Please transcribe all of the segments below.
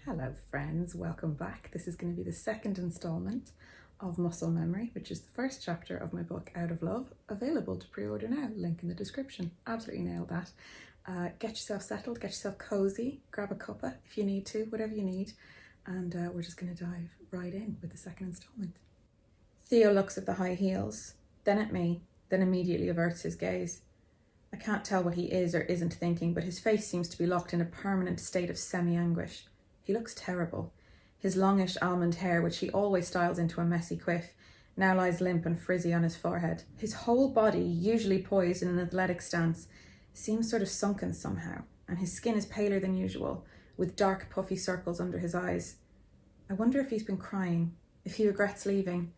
Hello friends, welcome back. This is going to be the second installment of Muscle Memory, which is the first chapter of my book Out of Love, available to pre-order now, link in the description. Absolutely nailed that. Get yourself settled, get yourself cozy, grab a cuppa if you need to, whatever you need, and we're just going to dive right in with the second installment. Theo looks at the high heels, then at me, then immediately averts his gaze. I can't tell what he is or isn't thinking, but his face seems to be locked in a permanent state of semi-anguish. He looks terrible. His longish almond hair, which he always styles into a messy quiff, now lies limp and frizzy on his forehead. His whole body, usually poised in an athletic stance, seems sort of sunken somehow, and his skin is paler than usual, with dark puffy circles under his eyes. I wonder if he's been crying, if he regrets leaving.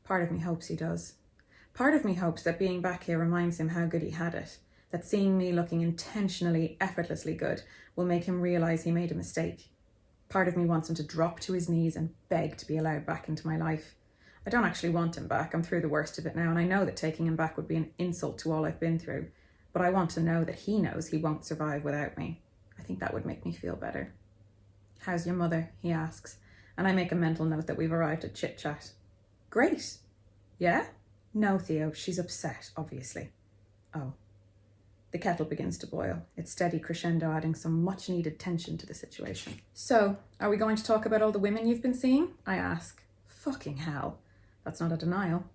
Part of me hopes he does. Part of me hopes that being back here reminds him how good he had it, that seeing me looking intentionally, effortlessly good will make him realise he made a mistake. Part of me wants him to drop to his knees and beg to be allowed back into my life. I don't actually want him back. I'm through the worst of it now, and I know that taking him back would be an insult to all I've been through. But I want to know that he knows he won't survive without me. I think that would make me feel better. "How's your mother?" he asks, and I make a mental note that we've arrived at chit-chat. "Great." "Yeah?" "No, Theo, she's upset, obviously." "Oh." The kettle begins to boil, its steady crescendo adding some much-needed tension to the situation. "So, are we going to talk about all the women you've been seeing?" I ask. Fucking hell. That's not a denial.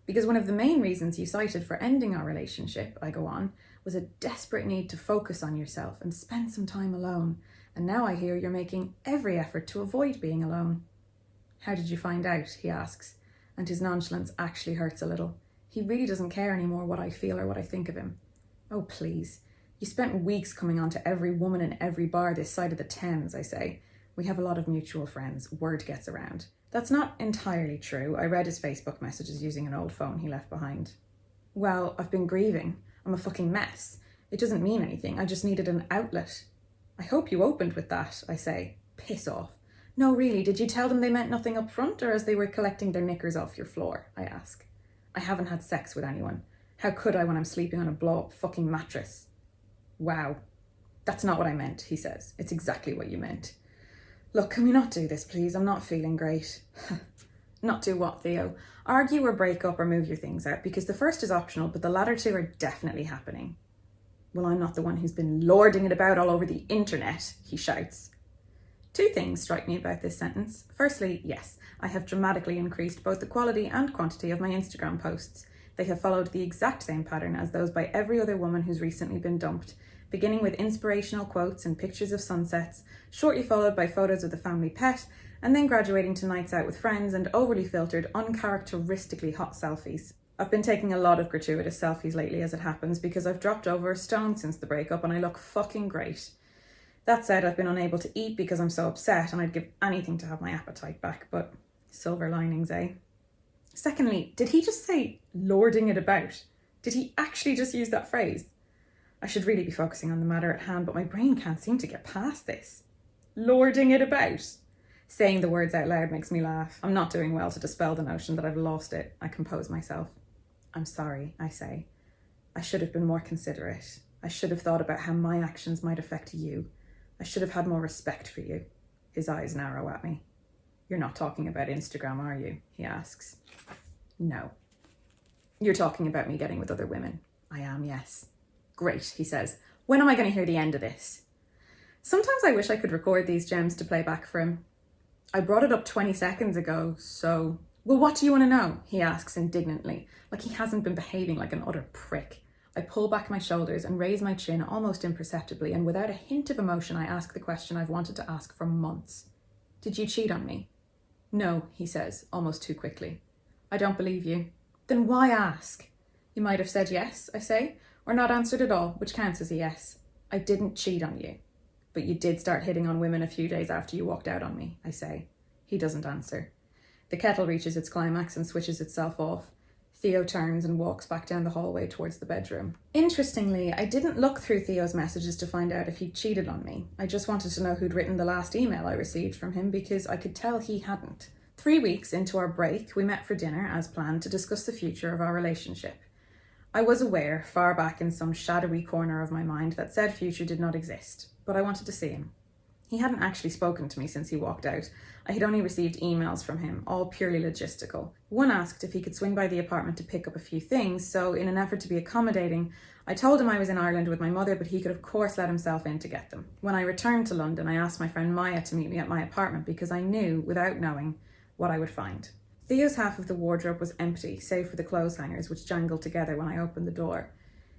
"Because one of the main reasons you cited for ending our relationship," I go on, "was a desperate need to focus on yourself and spend some time alone. And now I hear you're making every effort to avoid being alone." "How did you find out?" he asks, and his nonchalance actually hurts a little. He really doesn't care anymore what I feel or what I think of him. "Oh, please. You spent weeks coming on to every woman in every bar this side of the Thames," I say. "We have a lot of mutual friends. Word gets around." "That's not entirely true. I read his Facebook messages using an old phone he left behind." "Well, I've been grieving. I'm a fucking mess. It doesn't mean anything. I just needed an outlet." "I hope you opened with that," I say. "Piss off." "No, really, did you tell them they meant nothing up front or as they were collecting their knickers off your floor?" I ask. "I haven't had sex with anyone. How could I when I'm sleeping on a blow-up fucking mattress?" "Wow. That's not what I meant," he says. "It's exactly what you meant." "Look, can we not do this, please? I'm not feeling great." "Not do what, Theo?" "Argue or break up or move your things out, because the first is optional, but the latter two are definitely happening." "Well, I'm not the one who's been lording it about all over the internet," he shouts. Two things strike me about this sentence. Firstly, yes, I have dramatically increased both the quality and quantity of my Instagram posts. They have followed the exact same pattern as those by every other woman who's recently been dumped, beginning with inspirational quotes and pictures of sunsets, shortly followed by photos of the family pet, and then graduating to nights out with friends and overly filtered, uncharacteristically hot selfies. I've been taking a lot of gratuitous selfies lately as it happens because I've dropped over a stone since the breakup and I look fucking great. That said, I've been unable to eat because I'm so upset and I'd give anything to have my appetite back, but silver linings, eh? Secondly, did he just say lording it about? Did he actually just use that phrase? I should really be focusing on the matter at hand, but my brain can't seem to get past this. Lording it about? Saying the words out loud makes me laugh. I'm not doing well to dispel the notion that I've lost it. I compose myself. "I'm sorry," I say. "I should have been more considerate. I should have thought about how my actions might affect you. I should have had more respect for you." His eyes narrow at me. "You're not talking about Instagram, are you?" he asks. "No." "You're talking about me getting with other women." "I am, yes." "Great," he says. "When am I going to hear the end of this?" Sometimes I wish I could record these gems to play back for him. "I brought it up 20 seconds ago, so..." "Well, what do you want to know?" he asks indignantly, like he hasn't been behaving like an utter prick. I pull back my shoulders and raise my chin almost imperceptibly, and without a hint of emotion, I ask the question I've wanted to ask for months. "Did you cheat on me?" "No," he says, almost too quickly. "I don't believe you." "Then why ask?" "You might have said yes," I say, "or not answered at all, which counts as a yes." "I didn't cheat on you." "But you did start hitting on women a few days after you walked out on me," I say. He doesn't answer. The kettle reaches its climax and switches itself off. Theo turns and walks back down the hallway towards the bedroom. Interestingly, I didn't look through Theo's messages to find out if he'd cheated on me. I just wanted to know who'd written the last email I received from him because I could tell he hadn't. 3 weeks into our break, we met for dinner, as planned, to discuss the future of our relationship. I was aware, far back in some shadowy corner of my mind, that said future did not exist, but I wanted to see him. He hadn't actually spoken to me since he walked out. I had only received emails from him, all purely logistical. One asked if he could swing by the apartment to pick up a few things, so in an effort to be accommodating, I told him I was in Ireland with my mother, but he could of course let himself in to get them. When I returned to London, I asked my friend Maya to meet me at my apartment because I knew, without knowing, what I would find. Theo's half of the wardrobe was empty, save for the clothes hangers, which jangled together when I opened the door.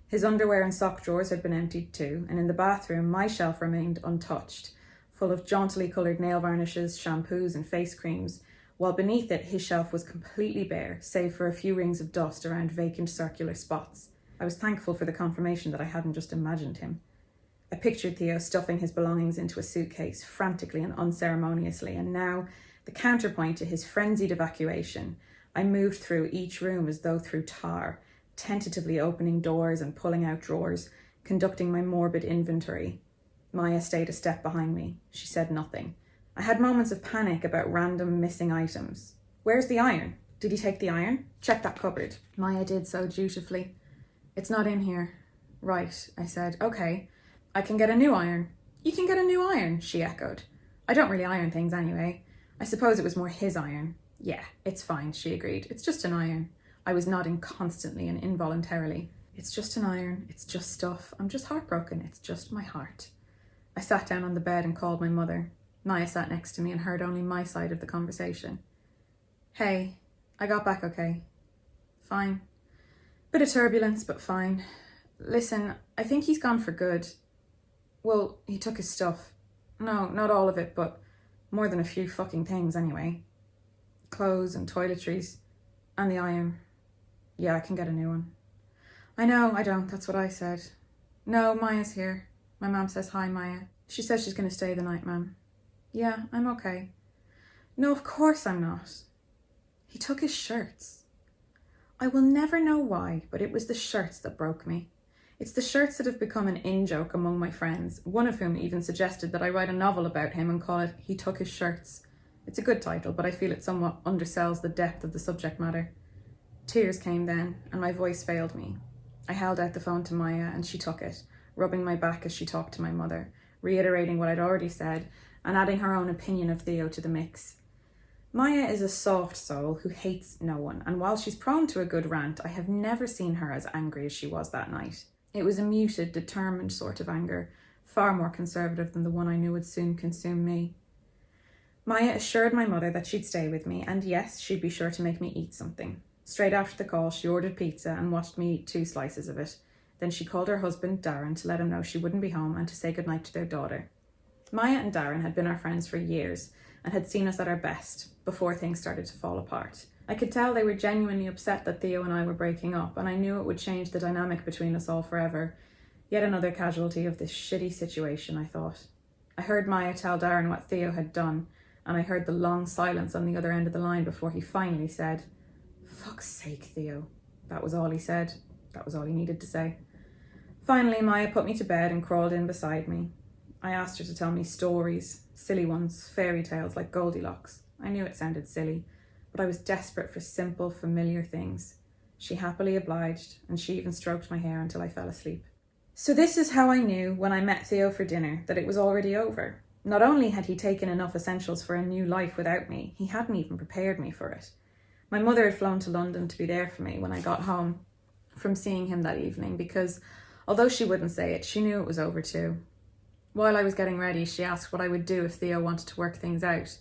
His underwear and sock drawers had been emptied too, and in the bathroom, my shelf remained untouched, full of jauntily coloured nail varnishes, shampoos and face creams, while beneath it his shelf was completely bare, save for a few rings of dust around vacant circular spots. I was thankful for the confirmation that I hadn't just imagined him. I pictured Theo stuffing his belongings into a suitcase, frantically and unceremoniously, and now, the counterpoint to his frenzied evacuation, I moved through each room as though through tar, tentatively opening doors and pulling out drawers, conducting my morbid inventory. Maya stayed a step behind me. She said nothing. I had moments of panic about random missing items. Where's the iron? Did he take the iron? Check that cupboard. Maya did so dutifully. It's not in here. Right, I said. Okay, I can get a new iron. You can get a new iron, she echoed. I don't really iron things anyway. I suppose it was more his iron. Yeah, it's fine, she agreed. It's just an iron. I was nodding constantly and involuntarily. It's just an iron. It's just stuff. I'm just heartbroken. It's just my heart. I sat down on the bed and called my mother. Maya sat next to me and heard only my side of the conversation. Hey, I got back okay. Fine. Bit of turbulence, but fine. Listen, I think he's gone for good. Well, he took his stuff. No, not all of it, but more than a few fucking things anyway. Clothes and toiletries. And the iron. Yeah, I can get a new one. I know, I don't. That's what I said. No, Maya's here. My mum says hi, Maya. She says she's going to stay the night, Mum. Yeah, I'm okay. No, of course I'm not. He took his shirts. I will never know why, but it was the shirts that broke me. It's the shirts that have become an in-joke among my friends, one of whom even suggested that I write a novel about him and call it He Took His Shirts. It's a good title, but I feel it somewhat undersells the depth of the subject matter. Tears came then, and my voice failed me. I held out the phone to Maya, and she took it, rubbing my back as she talked to my mother, reiterating what I'd already said, and adding her own opinion of Theo to the mix. Maya is a soft soul who hates no one, and while she's prone to a good rant, I have never seen her as angry as she was that night. It was a muted, determined sort of anger, far more conservative than the one I knew would soon consume me. Maya assured my mother that she'd stay with me, and yes, she'd be sure to make me eat something. Straight after the call, she ordered pizza and watched me eat 2 slices of it. Then she called her husband, Darren, to let him know she wouldn't be home and to say goodnight to their daughter. Maya and Darren had been our friends for years and had seen us at our best before things started to fall apart. I could tell they were genuinely upset that Theo and I were breaking up, and I knew it would change the dynamic between us all forever. Yet another casualty of this shitty situation, I thought. I heard Maya tell Darren what Theo had done, and I heard the long silence on the other end of the line before he finally said, "Fuck's sake, Theo." That was all he said. That was all he needed to say. Finally, Maya put me to bed and crawled in beside me. I asked her to tell me stories, silly ones, fairy tales like Goldilocks. I knew it sounded silly, but I was desperate for simple, familiar things. She happily obliged, and she even stroked my hair until I fell asleep. So this is how I knew when I met Theo for dinner that it was already over. Not only had he taken enough essentials for a new life without me, he hadn't even prepared me for it. My mother had flown to London to be there for me when I got home from seeing him that evening because, although she wouldn't say it, she knew it was over too. While I was getting ready, she asked what I would do if Theo wanted to work things out.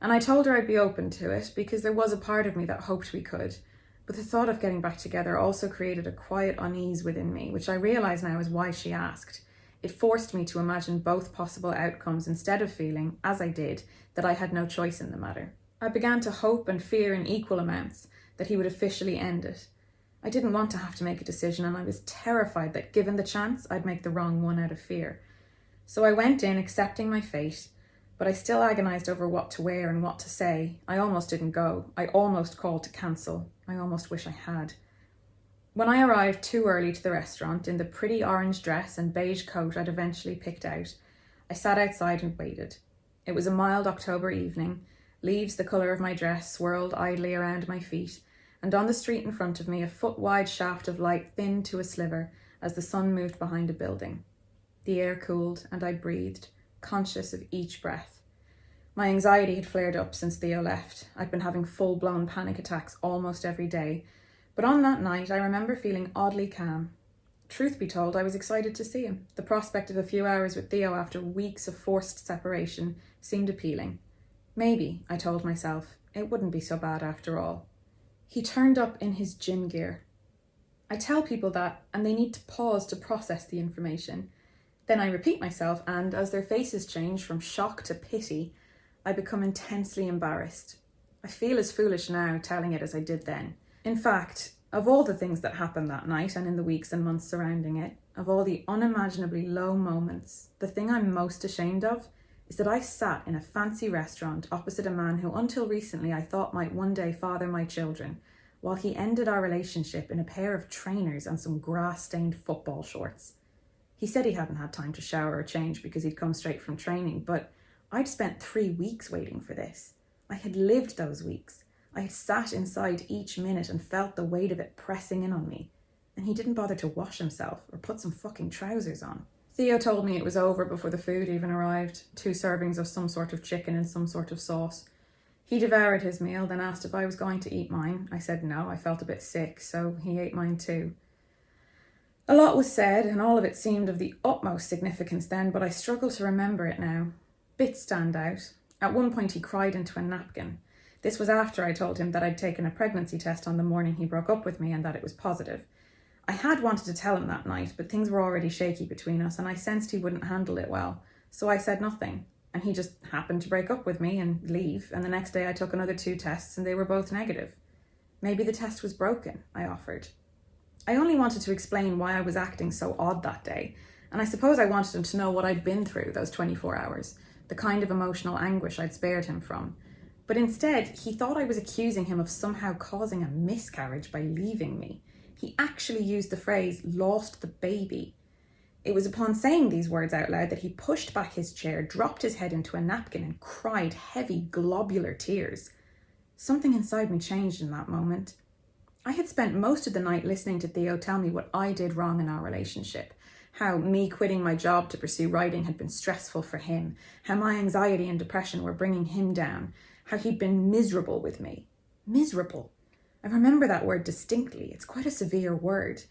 And I told her I'd be open to it because there was a part of me that hoped we could. But the thought of getting back together also created a quiet unease within me, which I realise now is why she asked. It forced me to imagine both possible outcomes instead of feeling, as I did, that I had no choice in the matter. I began to hope and fear in equal amounts that he would officially end it. I didn't want to have to make a decision, and I was terrified that given the chance, I'd make the wrong one out of fear. So I went in accepting my fate, but I still agonised over what to wear and what to say. I almost didn't go. I almost called to cancel. I almost wish I had. When I arrived too early to the restaurant in the pretty orange dress and beige coat I'd eventually picked out, I sat outside and waited. It was a mild October evening. Leaves the colour of my dress swirled idly around my feet, and on the street in front of me a foot-wide shaft of light thinned to a sliver as the sun moved behind a building. The air cooled, and I breathed, conscious of each breath. My anxiety had flared up since Theo left. I'd been having full-blown panic attacks almost every day, but on that night I remember feeling oddly calm. Truth be told, I was excited to see him. The prospect of a few hours with Theo after weeks of forced separation seemed appealing. Maybe, I told myself, it wouldn't be so bad after all. He turned up in his gym gear. I tell people that, and they need to pause to process the information. Then I repeat myself, and as their faces change from shock to pity, I become intensely embarrassed. I feel as foolish now telling it as I did then. In fact, of all the things that happened that night and in the weeks and months surrounding it, of all the unimaginably low moments, the thing I'm most ashamed of is that I sat in a fancy restaurant opposite a man who until recently I thought might one day father my children, while he ended our relationship in a pair of trainers and some grass-stained football shorts. He said he hadn't had time to shower or change because he'd come straight from training, but I'd spent 3 weeks waiting for this. I had lived those weeks. I had sat inside each minute and felt the weight of it pressing in on me. And he didn't bother to wash himself or put some fucking trousers on. Theo told me it was over before the food even arrived. 2 servings of some sort of chicken and some sort of sauce. He devoured his meal, then asked if I was going to eat mine. I said no, I felt a bit sick, so he ate mine too. A lot was said, and all of it seemed of the utmost significance then, but I struggle to remember it now. Bits stand out. At one point he cried into a napkin. This was after I told him that I'd taken a pregnancy test on the morning he broke up with me and that it was positive. I had wanted to tell him that night, but things were already shaky between us and I sensed he wouldn't handle it well, so I said nothing. And he just happened to break up with me and leave, and the next day I took another 2 tests and they were both negative. Maybe the test was broken, I offered. I only wanted to explain why I was acting so odd that day, and I suppose I wanted him to know what I'd been through those 24 hours, the kind of emotional anguish I'd spared him from. But instead, he thought I was accusing him of somehow causing a miscarriage by leaving me. He actually used the phrase, lost the baby. It was upon saying these words out loud that he pushed back his chair, dropped his head into a napkin and cried heavy, globular tears. Something inside me changed in that moment. I had spent most of the night listening to Theo tell me what I did wrong in our relationship. How me quitting my job to pursue writing had been stressful for him. How my anxiety and depression were bringing him down. How he'd been miserable with me. Miserable. I remember that word distinctly. It's quite a severe word.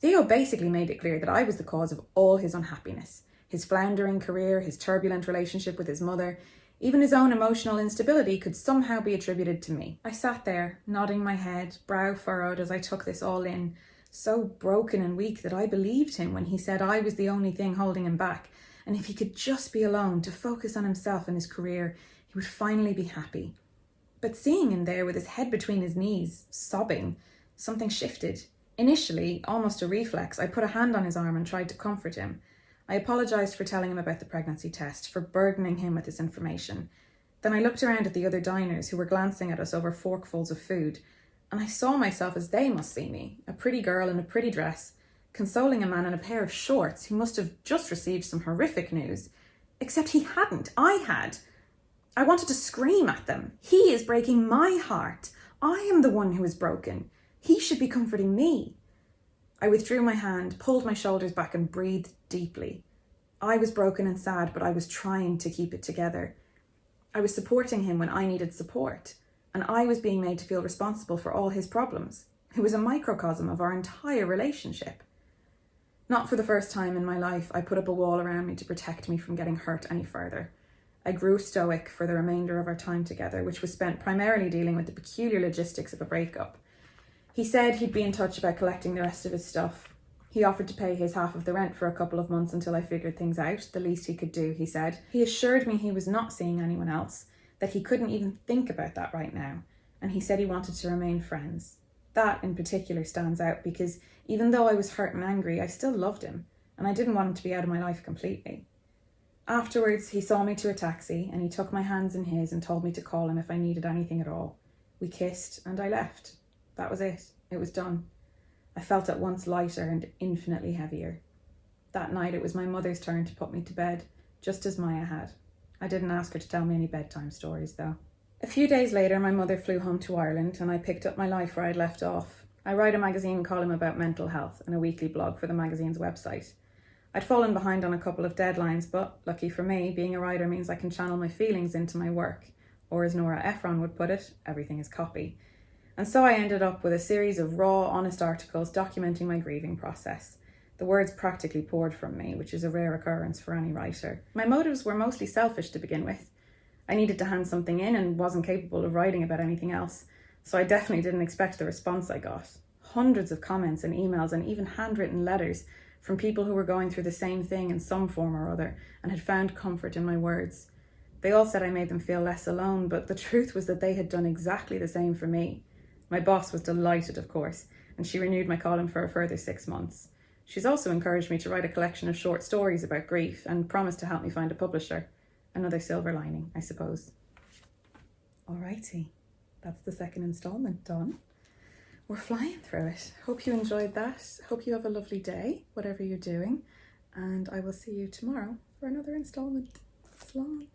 Theo basically made it clear that I was the cause of all his unhappiness. His floundering career, his turbulent relationship with his mother, even his own emotional instability could somehow be attributed to me. I sat there, nodding my head, brow furrowed as I took this all in, so broken and weak that I believed him when he said I was the only thing holding him back, and if he could just be alone to focus on himself and his career, he would finally be happy. But seeing him there with his head between his knees, sobbing, something shifted. Initially, almost a reflex, I put a hand on his arm and tried to comfort him. I apologised for telling him about the pregnancy test, for burdening him with this information. Then I looked around at the other diners who were glancing at us over forkfuls of food, and I saw myself as they must see me, a pretty girl in a pretty dress, consoling a man in a pair of shorts who must have just received some horrific news. Except he hadn't. I had. I wanted to scream at them. He is breaking my heart. I am the one who is broken. He should be comforting me. I withdrew my hand, pulled my shoulders back and breathed deeply. I was broken and sad, but I was trying to keep it together. I was supporting him when I needed support, and I was being made to feel responsible for all his problems. It was a microcosm of our entire relationship. Not for the first time in my life, I put up a wall around me to protect me from getting hurt any further. I grew stoic for the remainder of our time together, which was spent primarily dealing with the peculiar logistics of a breakup. He said he'd be in touch about collecting the rest of his stuff. He offered to pay his half of the rent for a couple of months until I figured things out, the least he could do, he said. He assured me he was not seeing anyone else, that he couldn't even think about that right now, and he said he wanted to remain friends. That in particular stands out because even though I was hurt and angry, I still loved him, and I didn't want him to be out of my life completely. Afterwards, he saw me to a taxi and he took my hands in his and told me to call him if I needed anything at all. We kissed and I left. That was it. It was done. I felt at once lighter and infinitely heavier. That night it was my mother's turn to put me to bed, just as Maya had. I didn't ask her to tell me any bedtime stories though. A few days later, my mother flew home to Ireland and I picked up my life where I'd left off. I write a magazine column about mental health and a weekly blog for the magazine's website. I'd fallen behind on a couple of deadlines, but lucky for me, being a writer means I can channel my feelings into my work. Or as Nora Ephron would put it, everything is copy. And so I ended up with a series of raw, honest articles documenting my grieving process. The words practically poured from me, which is a rare occurrence for any writer. My motives were mostly selfish to begin with. I needed to hand something in and wasn't capable of writing about anything else, so I definitely didn't expect the response I got. Hundreds of comments and emails and even handwritten letters from people who were going through the same thing in some form or other and had found comfort in my words. They all said I made them feel less alone, but the truth was that they had done exactly the same for me. My boss was delighted, of course, and she renewed my column for a further 6 months. She's also encouraged me to write a collection of short stories about grief and promised to help me find a publisher. Another silver lining, I suppose. Alrighty, that's the second instalment done. We're flying through it. Hope you enjoyed that. Hope you have a lovely day, whatever you're doing. And I will see you tomorrow for another instalment. Slán.